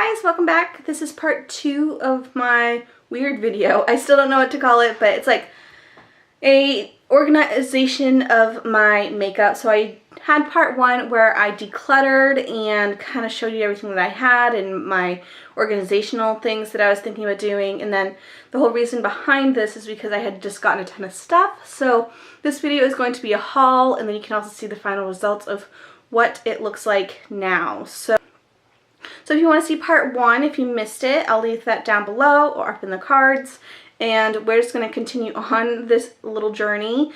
guys, welcome back. This is part 2 of my weird video. I still don't know what to call it, but it's like a organization of my makeup. So I had part 1 where I decluttered and kind of showed you everything that I had and my organizational things that I was thinking about doing. And then the whole reason behind this is because I had just gotten a ton of stuff. So this video is going to be a haul, and then you can also see the final results of what it looks like now. So if you want to see part 1, if you missed it, I'll leave that down below or up in the cards. And we're just going to continue on this little journey.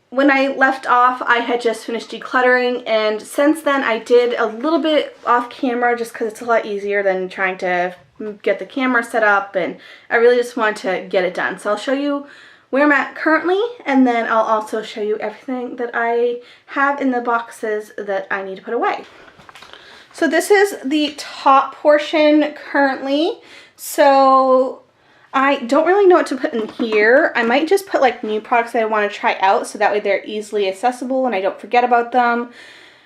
When I left off, I had just finished decluttering, and since then I did a little bit off camera just because it's a lot easier than trying to get the camera set up, and I really just wanted to get it done. So I'll show you where I'm at currently, and then I'll also show you everything that I have in the boxes that I need to put away. So this is the top portion currently. So I don't really know what to put in here. I might just put like new products that I want to try out, so that way they're easily accessible and I don't forget about them.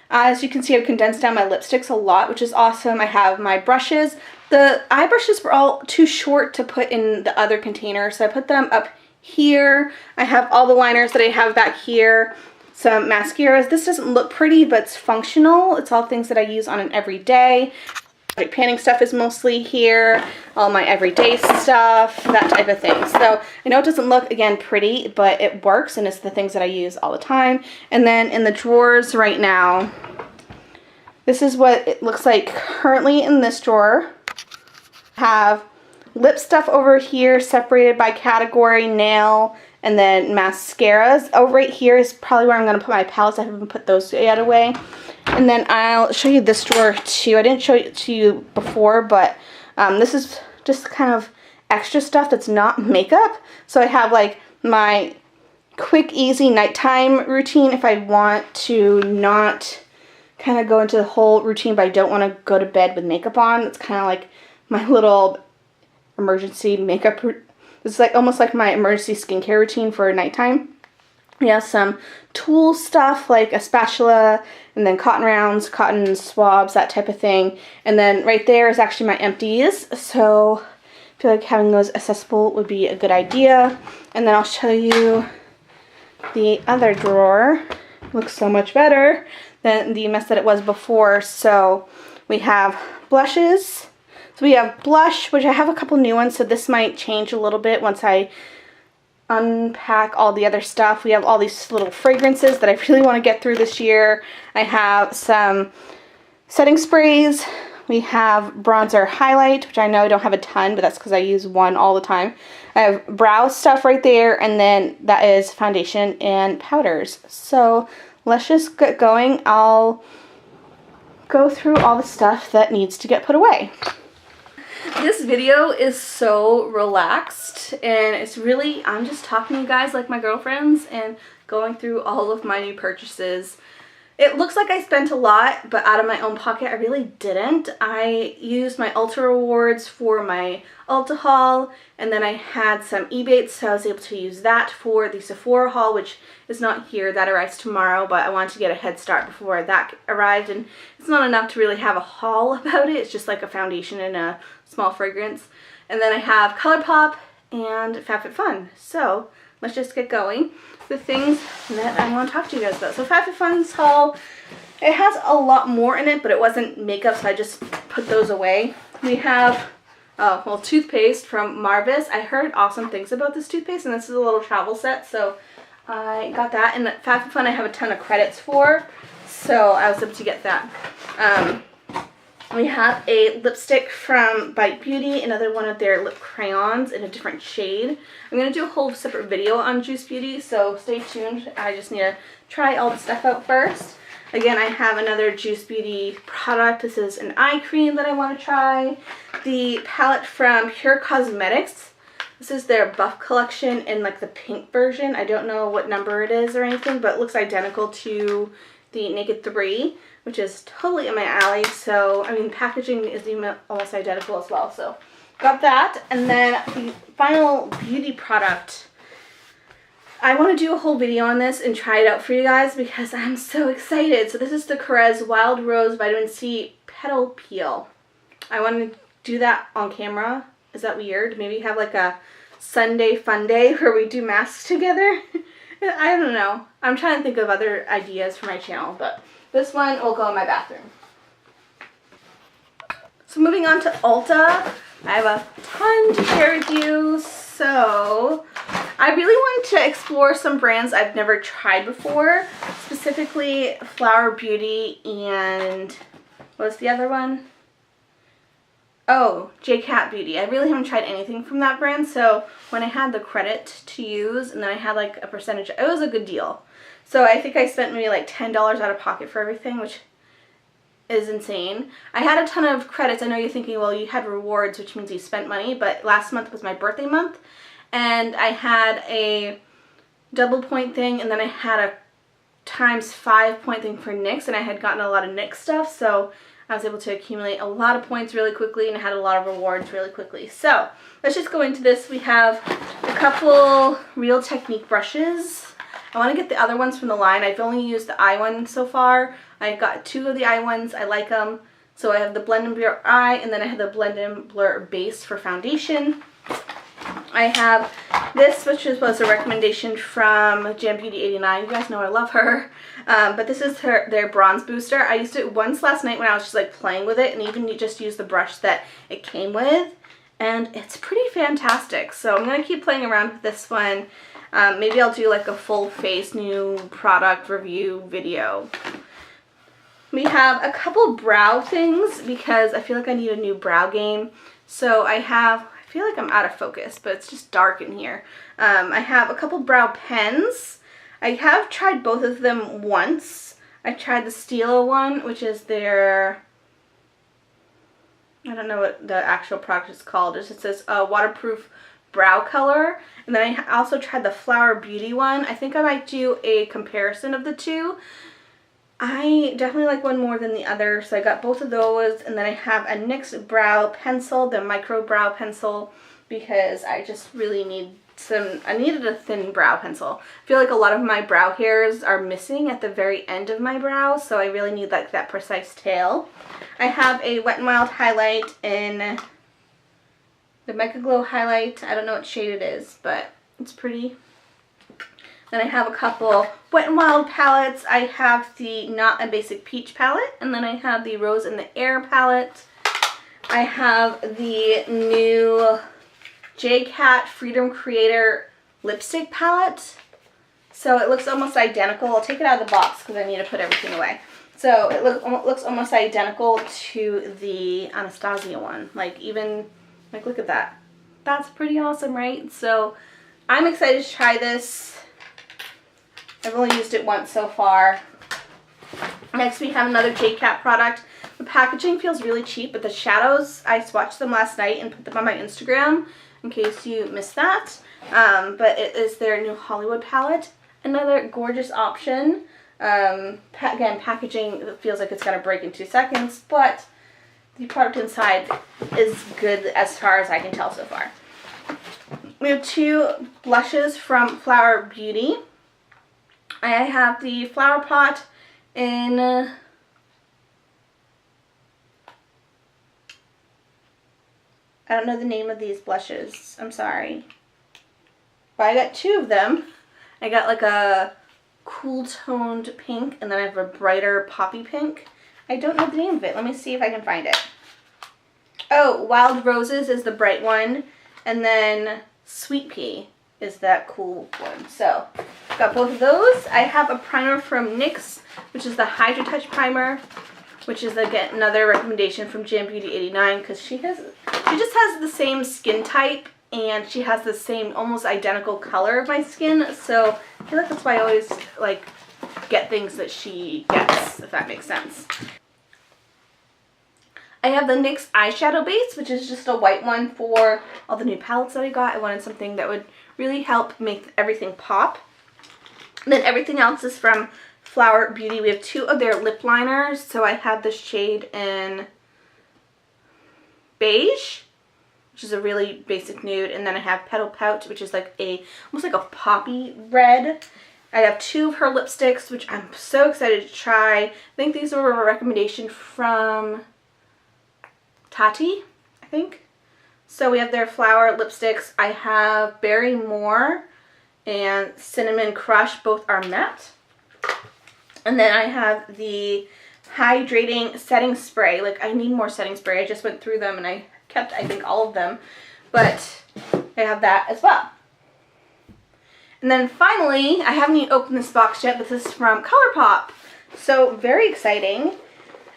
As you can see, I've condensed down my lipsticks a lot, which is awesome. I have my brushes. The eye brushes were all too short to put in the other container, so I put them up here. I have all the liners that I have back here. Some mascaras. This doesn't look pretty, but it's functional. It's all things that I use on an everyday. Like panning stuff is mostly here. All my everyday stuff, that type of thing. So I know it doesn't look, again, pretty, but it works, and it's the things that I use all the time. And then in the drawers right now, this is what it looks like currently in this drawer. Have lip stuff over here separated by category, nail, and then mascaras. Oh, right here is probably where I'm going to put my palettes. I haven't put those yet away. And then I'll show you this drawer too. I didn't show it to you before, but this is just kind of extra stuff that's not makeup. So I have like my quick, easy nighttime routine if I want to not kind of go into the whole routine, but I don't want to go to bed with makeup on. It's kind of like my little emergency makeup. It's like almost like my emergency skincare routine for nighttime. We have some tool stuff like a spatula, and then cotton rounds, cotton swabs, that type of thing. And then right there is actually my empties. So I feel like having those accessible would be a good idea. And then I'll show you the other drawer. It looks so much better than the mess that it was before. So we have blushes. So we have blush, which I have a couple new ones, so this might change a little bit once I unpack all the other stuff. We have all these little fragrances that I really want to get through this year. I have some setting sprays. We have bronzer highlight, which I know I don't have a ton, but that's because I use one all the time. I have brow stuff right there, and then that is foundation and powders. So let's just get going. I'll go through all the stuff that needs to get put away. This video is so relaxed, and it's really, I'm just talking to you guys like my girlfriends and going through all of my new purchases. It looks like I spent a lot, but out of my own pocket, I really didn't. I used my Ulta rewards for my Ulta haul, and then I had some Ebates, so I was able to use that for the Sephora haul, which is not here. That arrives tomorrow, but I wanted to get a head start before that arrived, and it's not enough to really have a haul about it. It's just like a foundation and a small fragrance. And then I have ColourPop and Fab Fit Fun. So let's just get going. The things that I want to talk to you guys about. So Fab Fit Fun's haul, it has a lot more in it, but it wasn't makeup, so I just put those away. We have, toothpaste from Marvis. I heard awesome things about this toothpaste, and this is a little travel set, so I got that. And Fab Fit Fun I have a ton of credits for, so I was able to get that. We have a lipstick from Bite Beauty, another one of their lip crayons in a different shade. I'm going to do a whole separate video on Juice Beauty, so stay tuned. I just need to try all the stuff out first. Again, I have another Juice Beauty product. This is an eye cream that I want to try. The palette from Pure Cosmetics. This is their Buff collection in like the pink version. I don't know what number it is or anything, but it looks identical to the Naked 3, which is totally in my alley. So, I mean, packaging is even almost identical as well. So, got that. And then the final beauty product. I want to do a whole video on this and try it out for you guys because I'm so excited. So, this is the Carez Wild Rose Vitamin C Petal Peel. I want to do that on camera. Is that weird? Maybe have like a Sunday fun day where we do masks together. I don't know. I'm trying to think of other ideas for my channel, but this one will go in my bathroom. So moving on to Ulta, I have a ton to share with you. So I really want to explore some brands I've never tried before, specifically Flower Beauty and what's the other one? Oh, Cat Beauty. I really haven't tried anything from that brand, so when I had the credit to use and then I had like a percentage, it was a good deal. So I think I spent maybe like $10 out of pocket for everything, which is insane. I had a ton of credits. I know you're thinking, well, you had rewards, which means you spent money, but last month was my birthday month, and I had a double point thing, and then I had a times 5 point thing for NYX, and I had gotten a lot of NYX stuff, so I was able to accumulate a lot of points really quickly and had a lot of rewards really quickly. So let's just go into this. We have a couple Real Technique brushes. I want to get the other ones from the line. I've only used the eye one so far. I got 2 of the eye ones. I like them. So I have the Blend and Blur eye, and then I have the Blend and Blur base for foundation. I have this, which was a recommendation from Jam Beauty 89. You guys know I love her. But this is their bronze booster. I used it once last night when I was just like playing with it, and even just used the brush that it came with. And it's pretty fantastic. So I'm going to keep playing around with this one. Maybe I'll do like a full face new product review video. We have a couple brow things because I feel like I need a new brow game. So I feel like I'm out of focus, but it's just dark in here. I have a couple brow pens. I have tried both of them once. I tried the Stila one, which is their, I don't know what the actual product is called. It just says waterproof brow color. And then I also tried the Flower Beauty one. I think I might do a comparison of the two. I definitely like one more than the other, so I got both of those. And then I have a NYX brow pencil, the micro brow pencil, because I just really need I needed a thin brow pencil. I feel like a lot of my brow hairs are missing at the very end of my brow, so I really need like that precise tail. I have a Wet n Wild highlight in the Mega Glow highlight. I don't know what shade it is, but it's pretty. Then I have a couple Wet n Wild palettes. I have the Not a Basic Peach palette, and then I have the Rose in the Air palette. I have the new Cat Freedom Creator lipstick palette. So it looks almost identical. I'll take it out of the box because I need to put everything away. So it looks almost identical to the Anastasia one. Like look at that. That's pretty awesome, right? So I'm excited to try this. I've only used it once so far. Next we have another Cat product. The packaging feels really cheap, but the shadows, I swatched them last night and put them on my Instagram in case you missed that. But it is their new Hollywood palette. Another gorgeous option. Again, packaging feels like it's going to break in 2 seconds, but the product inside is good as far as I can tell so far. We have 2 blushes from Flower Beauty. I have the Flower Pot in I don't know the name of these blushes. I'm sorry. But I got 2 of them. I got like a cool toned pink, and then I have a brighter poppy pink. I don't know the name of it. Let me see if I can find it. Oh, Wild Roses is the bright one, and then Sweet Pea is that cool one. So got both of those. I have a primer from NYX, which is the Hydra Touch primer, which is again another recommendation from Jam Beauty 89 because she just has the same skin type and she has the same almost identical color of my skin. So I feel like that's why I always like get things that she gets, if that makes sense. I have the NYX eyeshadow base, which is just a white one for all the new palettes that I got. I wanted something that would really help make everything pop. And then everything else is from Flower Beauty. We have 2 of their lip liners. So I have the shade in Beige, which is a really basic nude. And then I have Petal Pout, which is like almost like a poppy red. I have 2 of her lipsticks, which I'm so excited to try. I think these were a recommendation from Tati, I think. So we have their flower lipsticks. I have Berry More and Cinnamon Crush, both are matte. And then I have the hydrating setting spray. Like, I need more setting spray. I just went through them and I kept, I think, all of them. But I have that as well. And then finally, I haven't even opened this box yet, but this is from ColourPop. So very exciting.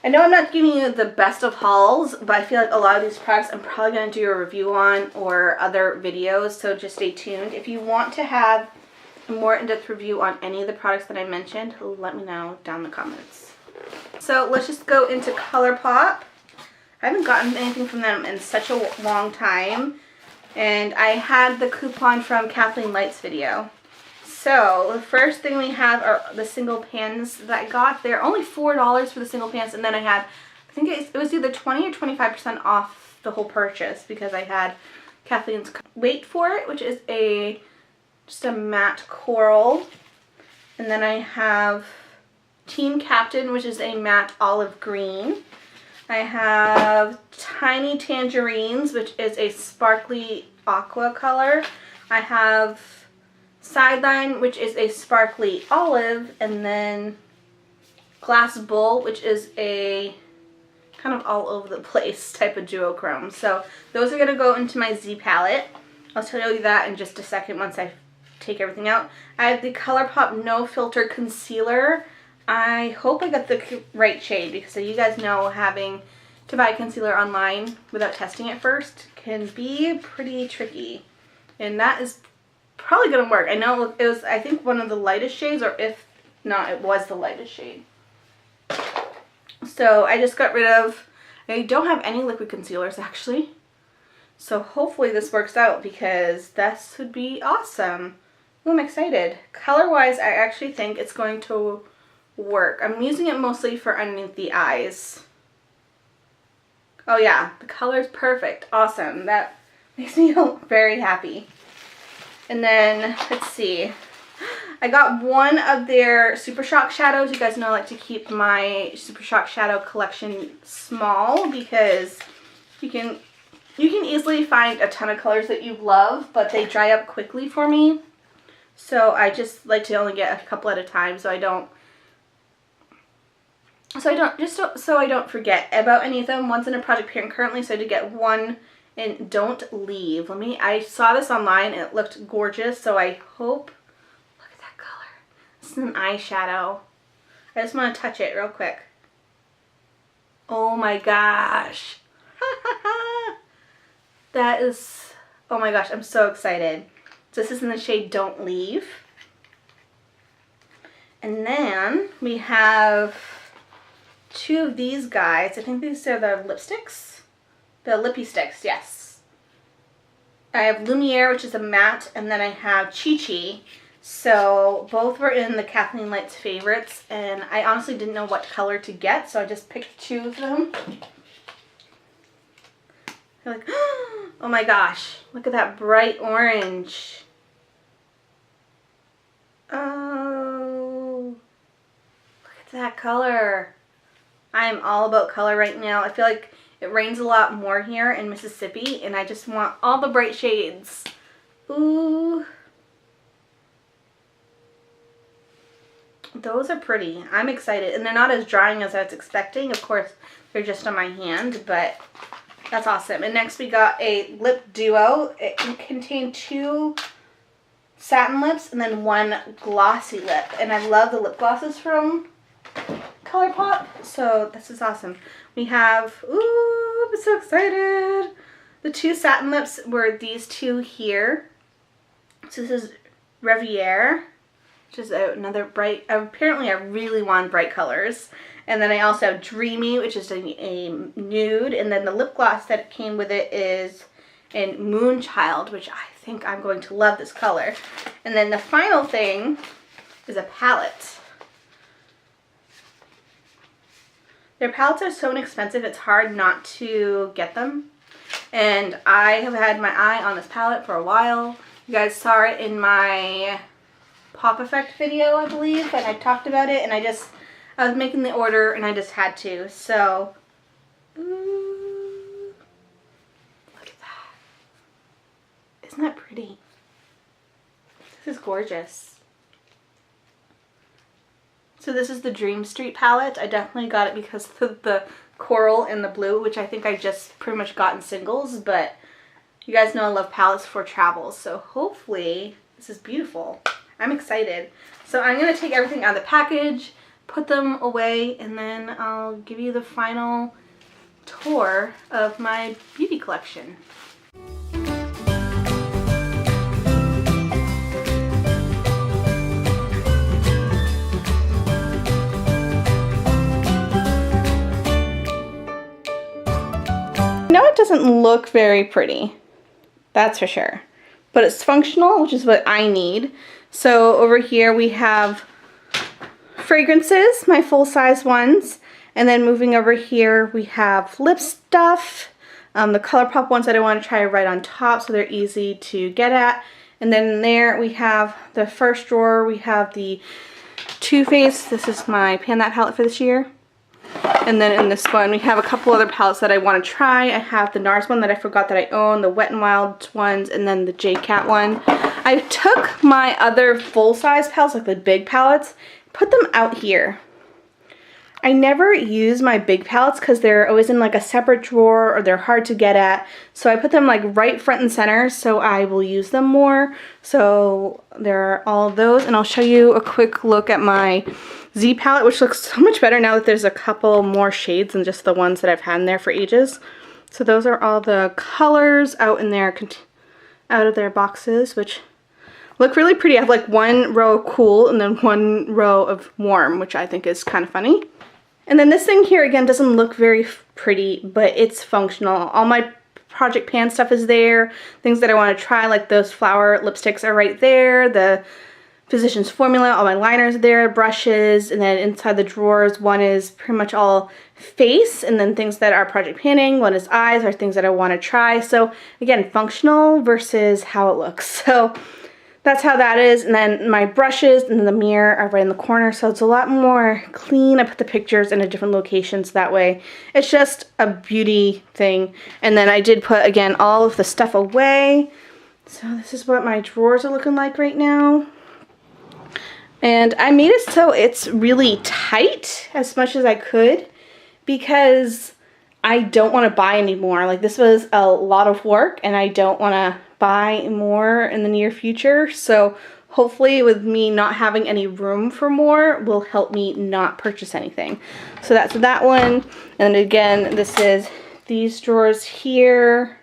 I know I'm not giving you the best of hauls, but I feel like a lot of these products I'm probably going to do a review on or other videos, so just stay tuned. If you want to have a more in-depth review on any of the products that I mentioned, let me know down in the comments. So let's just go into ColourPop. I haven't gotten anything from them in such a long time, and I had the coupon from Kathleen Light's video. So the first thing we have are the single pans that I got. They're only $4 for the single pans, and then I had, I think it was either 20 or 25% off the whole purchase because I had Kathleen's Wait For It, which is just a matte coral. And then I have Team Captain, which is a matte olive green. I have Tiny Tangerines, which is a sparkly aqua color. I have Sideline, which is a sparkly olive, and then Glass Bull, which is a kind of all over the place type of duochrome. So those are going to go into my Z palette. I'll tell you that in just a second once I take everything out. I have the ColourPop No Filter Concealer. I hope I got the right shade because you guys know having to buy concealer online without testing it first can be pretty tricky. And that is probably going to work. I know it was, I think, one of the lightest shades, or if not, it was the lightest shade. So I just got rid of, I don't have any liquid concealers actually. So hopefully this works out because this would be awesome. Ooh, I'm excited. Color-wise, I actually think it's going to work. I'm using it mostly for underneath the eyes. Oh yeah, the color's perfect. Awesome. That makes me very happy. And then, let's see, I got one of their Super Shock shadows. You guys know I like to keep my Super Shock shadow collection small because you can easily find a ton of colors that you love, but they dry up quickly for me. So I just like to only get a couple at a time so I don't forget about any of them. One's in a project parent currently, so I did get one. And Don't Leave. I saw this online and it looked gorgeous, so I hope, look at that color. This is an eyeshadow. I just want to touch it real quick. Oh my gosh. That is, oh my gosh, I'm so excited. So this is in the shade Don't Leave. And then we have two of these guys. I think these are the lipsticks. The lippy sticks, yes. I have Lumiere, which is a matte, and then I have Chi Chi. So both were in the Kathleen Light's favorites, and I honestly didn't know what color to get, so I just picked two of them. You're like, oh my gosh, look at that bright orange. Oh, look at that color. I am all about color right now. I feel like it rains a lot more here in Mississippi, and I just want all the bright shades. Ooh. Those are pretty. I'm excited. And they're not as drying as I was expecting. Of course, they're just on my hand, but that's awesome. And next we got a lip duo. It contained two satin lips and then one glossy lip. And I love the lip glosses from ColourPop, so this is awesome. We have, ooh, I'm so excited. The two satin lips were these two here. So this is Riviere, which is another bright, apparently I really want bright colors. And then I also have Dreamy, which is a nude. And then the lip gloss that came with it is in Moonchild, which I think I'm going to love this color. And then the final thing is a palette. Their palettes are so inexpensive, it's hard not to get them. And I have had my eye on this palette for a while. You guys saw it in my Pop Effect video, I believe, and I talked about it, and I was making the order, and I just had to. So, ooh, Isn't that pretty? This is gorgeous. So this is the Dream Street palette. I definitely got it because of the coral and the blue, which I think I just pretty much got in singles, but you guys know I love palettes for travel, so hopefully this is beautiful. I'm excited. So I'm going to take everything out of the package, put them away, and then I'll give you the final tour of my beauty collection. I know it doesn't look very pretty, that's for sure, but it's functional, which is what I need. So over here we have fragrances, my full-size ones, and then moving over here we have lip stuff, the ColourPop ones that I want to try right on top so they're easy to get at. And then there we have the first drawer, we have the Too Faced. This is my Pan That palette for this year. And then in this one, we have a couple other palettes that I want to try. I have the NARS one that I forgot that I own, the Wet n Wild ones, and then the JCat one. I took my other full-size palettes, like the big palettes, put them out here. I never use my big palettes because they're always in like a separate drawer or they're hard to get at. So I put them like right front and center so I will use them more. So there are all those, and I'll show you a quick look at my Z palette, which looks so much better now that there's a couple more shades than just the ones that I've had in there for ages. So those are all the colors out in there, out of their boxes, which look really pretty. I have like one row of cool and then one row of warm, which I think is kind of funny. And then this thing here, again, doesn't look very pretty, but it's functional. All my Project Pan stuff is there. Things that I want to try, like those flower lipsticks, are right there. The Physicians Formula, all my liners are there, brushes, and then inside the drawers, one is pretty much all face, and then things that are Project Panning, one is eyes, or things that I want to try. So again, functional versus how it looks. So that's how that is. And then my brushes and the mirror are right in the corner, so it's a lot more clean. I put the pictures in a different location, so that way it's just a beauty thing. And then I did put, again, all of the stuff away. So this is what my drawers are looking like right now. And I made it so it's really tight as much as I could because I don't want to buy anymore. Like, this was a lot of work and I don't want to buy more in the near future. So hopefully with me not having any room for more will help me not purchase anything. So that's that one. And again, this is these drawers here.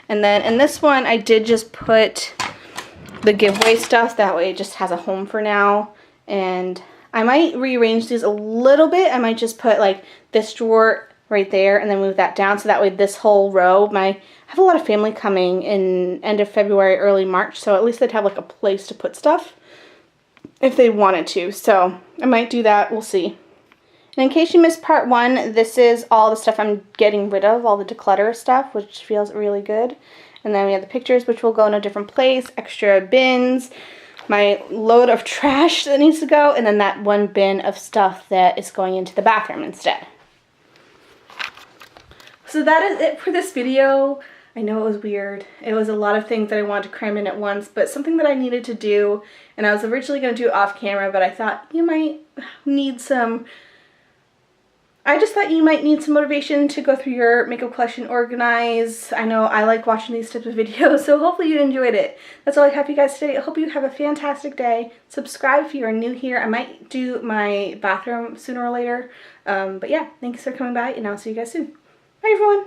And then in this one, I did just put the giveaway stuff. That way it just has a home for now. And I might rearrange these a little bit. I might just put like this drawer right there and then move that down, so that way this whole row, I have a lot of family coming in end of February, early March, so at least they'd have like a place to put stuff if they wanted to. So I might do that, we'll see. And in case you missed part one, this is all the stuff I'm getting rid of, all the declutter stuff, which feels really good. And then we have the pictures, which will go in a different place, extra bins, my load of trash that needs to go, and then that one bin of stuff that is going into the bathroom instead. So that is it for this video. I know it was weird. It was a lot of things that I wanted to cram in at once, but something that I needed to do, and I was originally going to do it off camera, but I thought you might need some... I just thought you might need some motivation to go through your makeup collection, organize. I know I like watching these types of videos, so hopefully you enjoyed it. That's all I have for you guys today. I hope you have a fantastic day. Subscribe if you are new here. I might do my bathroom sooner or later. But yeah, thanks for coming by, and I'll see you guys soon. Bye, everyone.